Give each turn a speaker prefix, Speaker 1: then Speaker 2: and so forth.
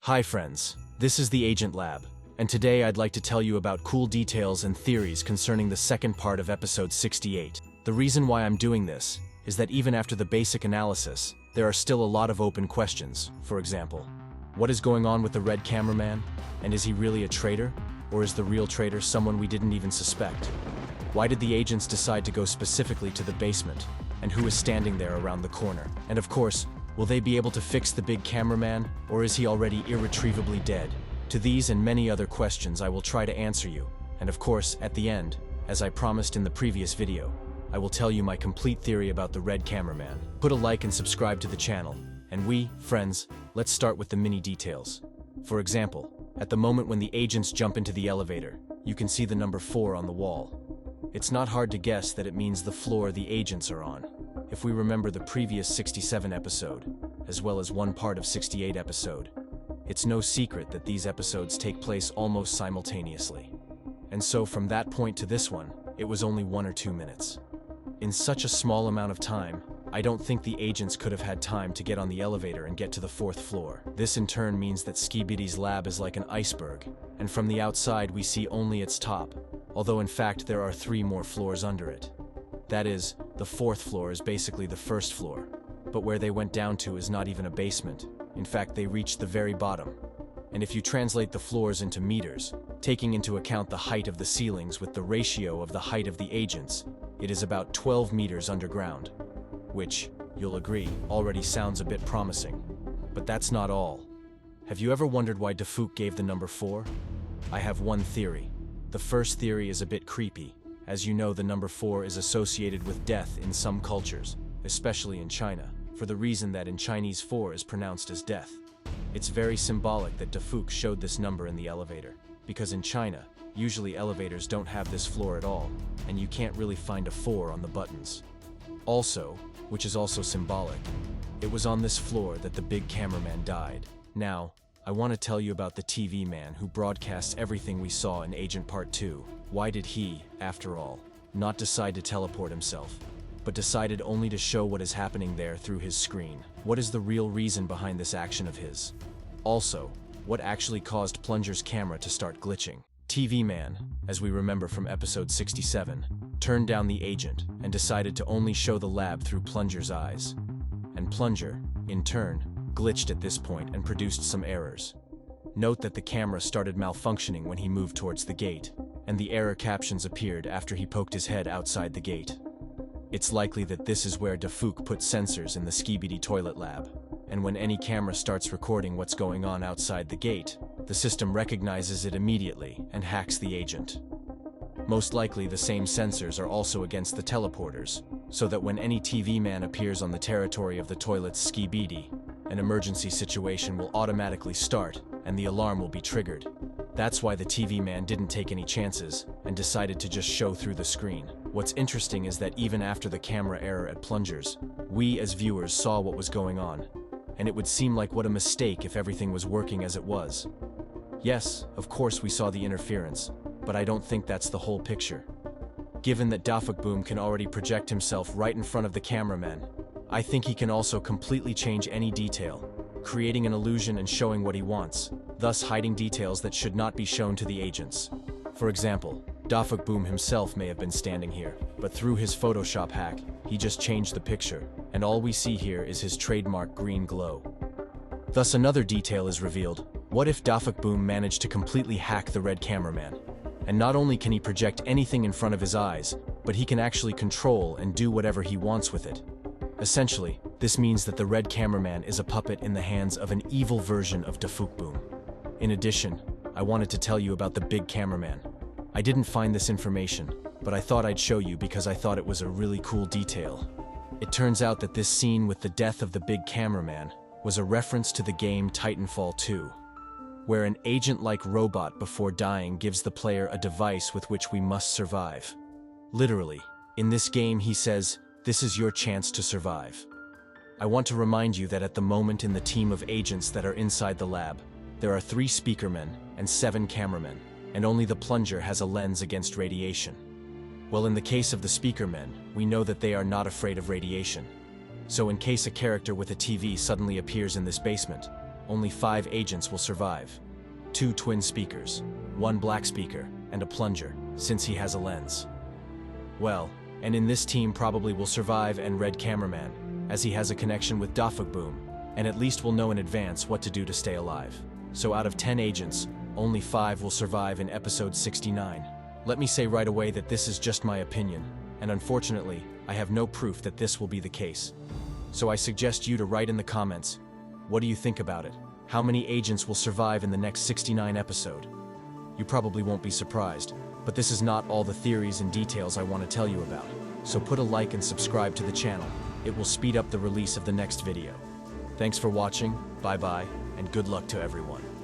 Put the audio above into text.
Speaker 1: Hi friends, this is the Agent Lab, and today I'd like to tell you about cool details and theories concerning the second part of episode 68. The reason why I'm doing this is that even after the basic analysis, there are still a lot of open questions. For example, what is going on with the red cameraman? And is he really a traitor? Or is the real traitor someone we didn't even suspect? Why did the agents decide to go specifically to the basement? And who is standing there around the corner? And of course, will they be able to fix the big cameraman, or is he already irretrievably dead? To these and many other questions I will try to answer you, and of course, at the end, as I promised in the previous video, I will tell you my complete theory about the red cameraman. Put a like and subscribe to the channel, and we, friends, let's start with the mini details. For example, at the moment when the agents jump into the elevator, you can see the number 4 on the wall. It's not hard to guess that it means the floor the agents are on. If we remember the previous 67 episode, as well as one part of 68 episode, it's no secret that these episodes take place almost simultaneously. And so from that point to this one, it was only 1 or 2 minutes. In such a small amount of time, I don't think the agents could have had time to get on the elevator and get to the 4th floor. This in turn means that Skibidi's lab is like an iceberg, and from the outside we see only its top, although in fact there are 3 more floors under it. That is, the 4th floor is basically the 1st floor, but where they went down to is not even a basement. In fact, they reached the very bottom. And if you translate the floors into meters, taking into account the height of the ceilings with the ratio of the height of the agents, it is about 12 meters underground, which, you'll agree, already sounds a bit promising. But that's not all. Have you ever wondered why Defuk gave the number 4? I have one theory. The first theory is a bit creepy. As you know, the number 4 is associated with death in some cultures, especially in China, for the reason that in Chinese 4 is pronounced as death. It's very symbolic that Defuk showed this number in the elevator, because in China, usually elevators don't have this floor at all, and you can't really find a 4 on the buttons. Also, which is also symbolic, it was on this floor that the big cameraman died. Now, I want to tell you about the TV man who broadcasts everything we saw in Agent Part 2. Why did he, after all, not decide to teleport himself, but decided only to show what is happening there through his screen? What is the real reason behind this action of his? Also, what actually caused Plunger's camera to start glitching? TV man, as we remember from episode 67, turned down the agent and decided to only show the lab through Plunger's eyes. And Plunger, in turn, glitched at this point and produced some errors. Note that the camera started malfunctioning when he moved towards the gate, and the error captions appeared after he poked his head outside the gate. It's likely that this is where Defuk put sensors in the Skibidi Toilet lab, and when any camera starts recording what's going on outside the gate, the system recognizes it immediately and hacks the agent. Most likely the same sensors are also against the teleporters, so that when any TV man appears on the territory of the toilet's Skibidi, an emergency situation will automatically start and the alarm will be triggered. That's why the TV man didn't take any chances and decided to just show through the screen. What's interesting is that even after the camera error at Plunger's, we as viewers saw what was going on, and it would seem like what a mistake if everything was working as it was. Yes, of course we saw the interference, but I don't think that's the whole picture. Given that Dafuk can already project himself right in front of the cameraman, I think he can also completely change any detail, creating an illusion and showing what he wants, thus hiding details that should not be shown to the agents. For example, Dafuk himself may have been standing here, but through his Photoshop hack, he just changed the picture, and all we see here is his trademark green glow. Thus another detail is revealed. What if Dafuk managed to completely hack the red cameraman? And not only can he project anything in front of his eyes, but he can actually control and do whatever he wants with it. Essentially, this means that the red cameraman is a puppet in the hands of an evil version of Defuk. In addition, I wanted to tell you about the big cameraman. I didn't find this information, but I thought I'd show you because I thought it was a really cool detail. It turns out that this scene with the death of the big cameraman was a reference to the game Titanfall 2, where an agent-like robot before dying gives the player a device with which we must survive. Literally, in this game he says, "This is your chance to survive." I want to remind you that at the moment in the team of agents that are inside the lab, there are 3 speakermen and 7 cameramen, and only the Plunger has a lens against radiation. Well, in the case of the speakermen, we know that they are not afraid of radiation. So in case a character with a TV suddenly appears in this basement, only 5 agents will survive. 2 twin speakers, 1 black speaker, and a plunger, since he has a lens. Well, and in this team probably will survive and Red Cameraman, as he has a connection with Boom, and at least will know in advance what to do to stay alive. So out of 10 agents, only 5 will survive in episode 69. Let me say right away that this is just my opinion, and unfortunately, I have no proof that this will be the case. So I suggest you to write in the comments, what do you think about it? How many agents will survive in the next 69 episode? You probably won't be surprised, but this is not all the theories and details I want to tell you about. So put a like and subscribe to the channel. It will speed up the release of the next video. Thanks for watching, bye-bye, and good luck to everyone.